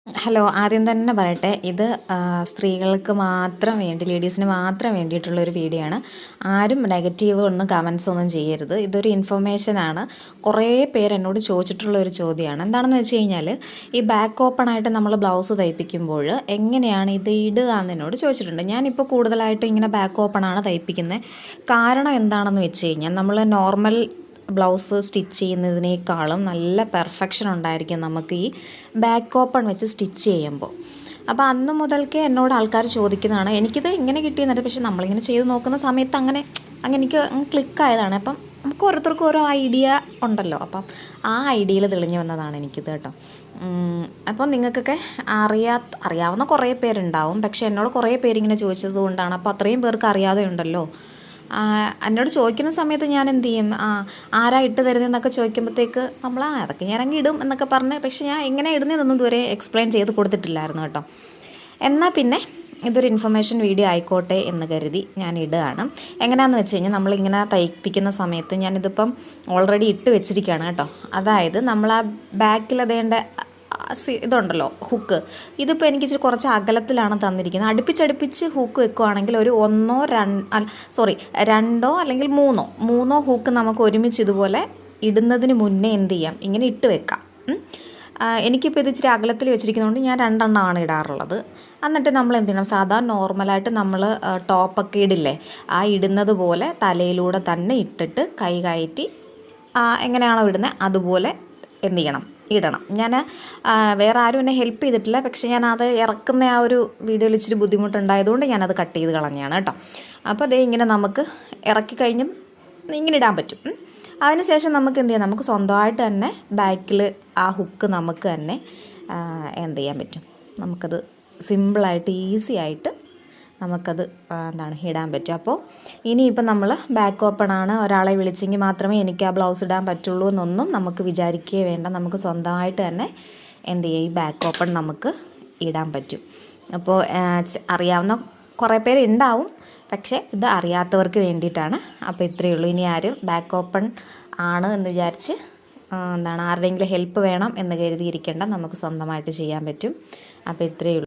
Hello, ആദ്യം തന്നെ പറയട്ടെ, ഇത് സ്ത്രീകൾക്ക് മാത്രം വേണ്ടി, ലേഡീസിന് മാത്രം വേണ്ടിയിട്ടുള്ളൊരു വീഡിയോ ആണ്. ആരും നെഗറ്റീവ് ഒന്നും കമൻസ് ഒന്നും ചെയ്യരുത്. ഇതൊരു ഇൻഫർമേഷനാണ്. കുറേ പേര് എന്നോട് ചോദിച്ചിട്ടുള്ള ഒരു ചോദ്യമാണ്. എന്താണെന്ന് വെച്ച് കഴിഞ്ഞാൽ, ഈ ബാക്ക് ഓപ്പൺ ആയിട്ട് നമ്മൾ ബ്ലൗസ് തയ്പ്പിക്കുമ്പോൾ എങ്ങനെയാണ് ഇത് ഇടുക എന്ന് എന്നോട് ചോദിച്ചിട്ടുണ്ട്. ഞാനിപ്പോൾ കൂടുതലായിട്ടും ഇങ്ങനെ ബാക്ക് ഓപ്പൺ ആണ് തയ്പ്പിക്കുന്നത്. കാരണം എന്താണെന്ന് വെച്ച് കഴിഞ്ഞാൽ, നമ്മൾ നോർമൽ ബ്ലൗസ് സ്റ്റിച്ച് ചെയ്യുന്നതിനേക്കാളും നല്ല പെർഫെക്ഷൻ ഉണ്ടായിരിക്കും നമുക്ക് ഈ ബാക്ക് ഓപ്പൺ വെച്ച് സ്റ്റിച്ച് ചെയ്യുമ്പോൾ. അപ്പോൾ അന്ന് മുതൽക്കേ എന്നോട് ആൾക്കാർ ചോദിക്കുന്നതാണ്, എനിക്കിത് ഇങ്ങനെ കിട്ടിയെന്നത്. പക്ഷെ നമ്മളിങ്ങനെ ചെയ്ത് നോക്കുന്ന സമയത്ത് അങ്ങനെ എനിക്ക് ക്ലിക്കായതാണ്. അപ്പം നമുക്ക് ഓരോരുത്തർക്കും ഓരോ ഐഡിയ ഉണ്ടല്ലോ. അപ്പം ആ ഐഡിയയിൽ തെളിഞ്ഞു വന്നതാണ് എനിക്കിത് കേട്ടോ. അപ്പം നിങ്ങൾക്കൊക്കെ അറിയാവുന്ന കുറേ പേരുണ്ടാവും. പക്ഷെ എന്നോട് കുറേ പേരിങ്ങനെ ചോദിച്ചത് കൊണ്ടാണ്. അപ്പോൾ അത്രയും പേർക്ക് അറിയാതെ ഉണ്ടല്ലോ. എന്നോട് ചോദിക്കുന്ന സമയത്ത് ഞാൻ എന്ത് ചെയ്യും, ആരാ ഇട്ട് തരുന്നതെന്നൊക്കെ ചോദിക്കുമ്പോഴത്തേക്ക് നമ്മൾ അതൊക്കെ ഞാൻ അങ്ങ് ഇടും എന്നൊക്കെ പറഞ്ഞ്, പക്ഷെ ഞാൻ എങ്ങനെ ഇടുന്നതെന്നൊന്നും ഇതുവരെ എക്സ്പ്ലെയിൻ ചെയ്ത് കൊടുത്തിട്ടില്ലായിരുന്നു കേട്ടോ. എന്നാൽ പിന്നെ ഇതൊരു ഇൻഫർമേഷൻ വീഡിയോ ആയിക്കോട്ടെ എന്ന് കരുതി ഞാൻ ഇടുകയാണ്. എങ്ങനെയാണെന്ന് വെച്ച് കഴിഞ്ഞാൽ, നമ്മളിങ്ങനെ തയ്പ്പിക്കുന്ന സമയത്ത് ഞാനിതിപ്പം ഓൾറെഡി ഇട്ട് വെച്ചിരിക്കുകയാണ് കേട്ടോ. അതായത് നമ്മൾ ആ ബാക്കിൽ അതേണ്ട ഇതുണ്ടല്ലോ, ഹുക്ക്. ഇതിപ്പോൾ എനിക്ക് ഇച്ചിരി കുറച്ച് അകലത്തിലാണ് തന്നിരിക്കുന്നത്. അടുപ്പിച്ചടുപ്പിച്ച് ഹൂക്ക് വെക്കുകയാണെങ്കിൽ ഒരു രണ്ടോ അല്ലെങ്കിൽ മൂന്നോ ഹൂക്ക് നമുക്ക് ഒരുമിച്ച് ഇതുപോലെ ഇടുന്നതിന് മുന്നേ എന്ത് ചെയ്യാം, ഇങ്ങനെ ഇട്ട് വെക്കാം. എനിക്കിപ്പോൾ ഇത് ഇച്ചിരി അകലത്തിൽ വെച്ചിരിക്കുന്നതുകൊണ്ട് ഞാൻ 2 എണ്ണമാണ് ഇടാറുള്ളത്. എന്നിട്ട് നമ്മൾ എന്ത് ചെയ്യണം, സാധാരണ നോർമലായിട്ട് നമ്മൾ ടോപ്പൊക്കെ ഇടില്ലേ, ആ ഇടുന്നത് പോലെ തലയിലൂടെ തന്നെ ഇട്ടിട്ട് കൈ കയറ്റി എങ്ങനെയാണോ ഇടുന്നത് അതുപോലെ എന്ത് ചെയ്യണം, ഇടണം. ഞാൻ വേറെ ആരും എന്നെ ഹെൽപ്പ് ചെയ്തിട്ടില്ല. പക്ഷേ ഞാനത് ഇറക്കുന്ന ആ ഒരു വീഡിയോയിൽ ഇച്ചിരി ബുദ്ധിമുട്ടുണ്ടായതുകൊണ്ട് ഞാനത് കട്ട് ചെയ്ത് കളഞ്ഞാണ് കേട്ടോ. അപ്പോൾ അതേ ഇങ്ങനെ നമുക്ക് ഇറക്കി കഴിഞ്ഞും ഇങ്ങനെ ഇടാൻ പറ്റും. അതിനുശേഷം നമുക്ക് എന്ത് ചെയ്യാം, നമുക്ക് സ്വന്തമായിട്ട് തന്നെ ബാക്കിൽ ആ ഹുക്ക് നമുക്ക് തന്നെ എന്ത് ചെയ്യാൻ പറ്റും, നമുക്കത് സിമ്പിളായിട്ട് ഈസി ആയിട്ട് നമുക്കത് ഇടാൻ പറ്റും. അപ്പോൾ ഇനിയിപ്പോൾ നമ്മൾ ബാക്ക് ഓപ്പൺ ആണ്, ഒരാളെ വിളിച്ചെങ്കിൽ മാത്രമേ എനിക്ക് ആ ബ്ലൗസ് ഇടാൻ പറ്റുള്ളൂ എന്നൊന്നും നമുക്ക് വിചാരിക്കുകയേ വേണ്ട. നമുക്ക് സ്വന്തമായിട്ട് തന്നെ എന്ത് ചെയ്യും, ഈ ബാക്ക് ഓപ്പൺ നമുക്ക് ഇടാൻ പറ്റും. അപ്പോൾ അറിയാവുന്ന കുറേ പേര് ഉണ്ടാവും, പക്ഷേ ഇത് അറിയാത്തവർക്ക് വേണ്ടിയിട്ടാണ്. അപ്പോൾ ഇത്രയേ ഉള്ളൂ. ഇനി ആരും ബാക്ക് ഓപ്പൺ ആണ് എന്ന് വിചാരിച്ച് ആരുടെയെങ്കിലും ഹെൽപ്പ് വേണം എന്ന് കരുതിയിരിക്കേണ്ട, നമുക്ക് സ്വന്തമായിട്ട് ചെയ്യാൻ പറ്റും. അപ്പോൾ ഇത്രയേ ഉള്ളൂ.